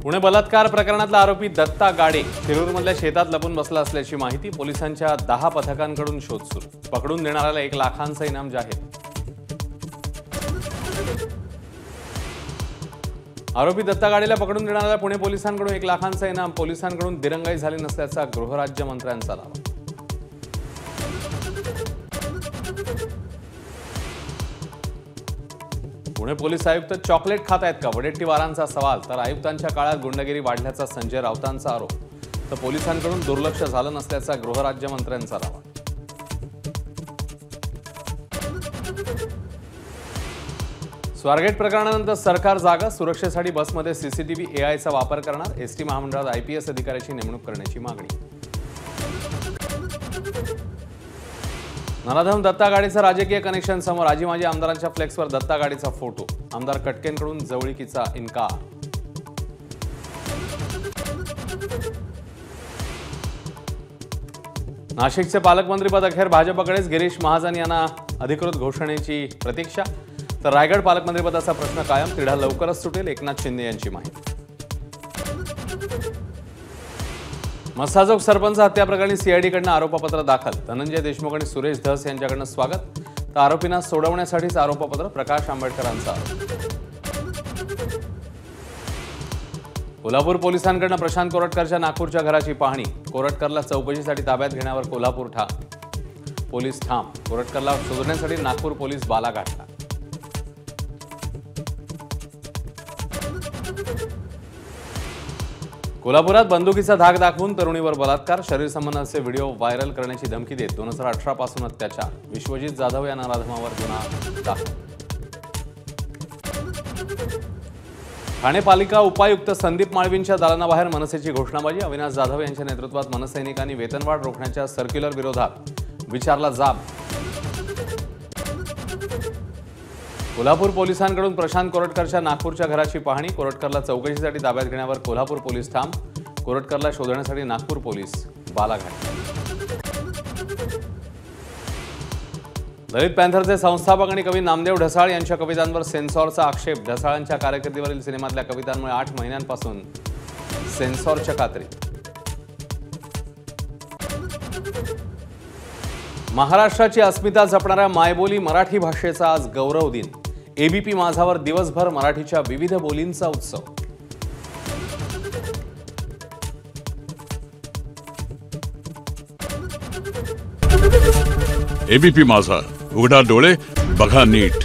पुणे बलात्कार प्रकरणातला आरोपी दत्ता गाडे शिरूरमधल्या शेतात लपून बसला असल्याची माहिती। पोलिसांच्या 10 पथकांकडून शोध सुरू। पकडून देणाऱ्याला 1 लाखांचं इनाम जाहीर। आरोपी दत्ता गाडेला पकडून देणाऱ्याला पुणे पोलिसांकडून 1 लाखांचं इनाम। पोलिसांकडून दिरंगाई झाली नसल्याचा गृहराज्यमंत्र्यांचा दावा। पुणे पोलीस आयुक्त चॉकलेट खात आहेत का, वडेट्टीवारांचा सवाल। तर आयुक्तांच्या काळात गुंडगिरी वाढल्याचा संजय राऊतांचा आरोप। तर पोलिसांकडून दुर्लक्ष झालं नसल्याचा गृहराज्यमंत्र्यांचा दावा। स्वारगेट प्रकरणानंतर सरकार जागा। सुरक्षेसाठी बसमध्ये सीसीटीव्ही एआयचा वापर करणार। एसटी महामंडळात आयपीएस अधिकाऱ्याची नेमणूक करण्याची मागणी। नराधम दत्ता गाडेचं राजकीय कनेक्शन समोर। आजी माजी आमदारांच्या फ्लेक्सवर दत्ता गाडेचा फोटो। आमदार कटकेंकडून जवळीकीचा इन्कार। नाशिकचे पालकमंत्रीपद अखेर भाजपकडेच। गिरीश महाजन यांना अधिकृत घोषणेची प्रतीक्षा। तर रायगड पालकमंत्रीपदाचा प्रश्न कायम। तिढा लवकरच सुटेल, एकनाथ शिंदे यांची माहिती। मस्साजोग सरपंच हत्या प्रकरणी सीआयडीकडून आरोपपत्र दाखल। धनंजय देशमुख आणि सुरेश धस यांच्याकडून स्वागत। तर आरोपींना सोडवण्यासाठीच आरोपपत्र। प्रकाश आंबेडकरांचा आरोप। कोल्हापूर पोलिसांकडून प्रशांत कोरटकरच्या नागपूरच्या घराची पाहणी। कोरटकरला चौकशीसाठी ताब्यात घेण्यावर कोल्हापूर पोलीस ठाम। कोरटकरला शोधण्यासाठी नागपूर पोलीस बाला गाठला। कोल्हापुरात बंदुकीचा धाक दाखवून तरुणीवर बलात्कार। शरीर संबंधाचे व्हिडिओ व्हायरल करण्याची धमकी देत 2018 पासून अत्याचार। विश्वजित जाधव या नराधमावर गुन्हा दाखल। ठाणे पालिका उपायुक्त संदीप माळवींच्या दालनाबाहेर मनसेची घोषणाबाजी। अविनाश जाधव यांच्या नेतृत्वात मनसैनिकांनी वेतनवाढ रोखण्याच्या सर्क्युलर विरोधात विचारला जाब। कोल्हापूर पोलिसांकडून प्रशांत कोरटकरच्या नागपूरच्या घराची पाहणी। कोरटकरला चौकशीसाठी ताब्यात घेण्यावर कोल्हापूर पोलीस ठाम। कोरटकरला शोधण्यासाठी नागपूर पोलीस बाला घाटला। दलित पॅन्थरचे संस्थापक आणि कवी नामदेव ढसाळ यांच्या कवितांवर सेन्सॉरचा आक्षेप। ढसाळांच्या कारकिर्दीवरील सिनेमातल्या कवितांमुळे 8 महिन्यांपासून सेन्सॉरच्या कात्रीत। महाराष्ट्राची अस्मिता जपणाऱ्या मायबोली मराठी भाषेचा आज गौरव दिन। एबीपी माझावर दिवसभर मराठीच्या विविध बोलींचा उत्सव। एबीपी माझा, उघडा डोळे बघा नीट।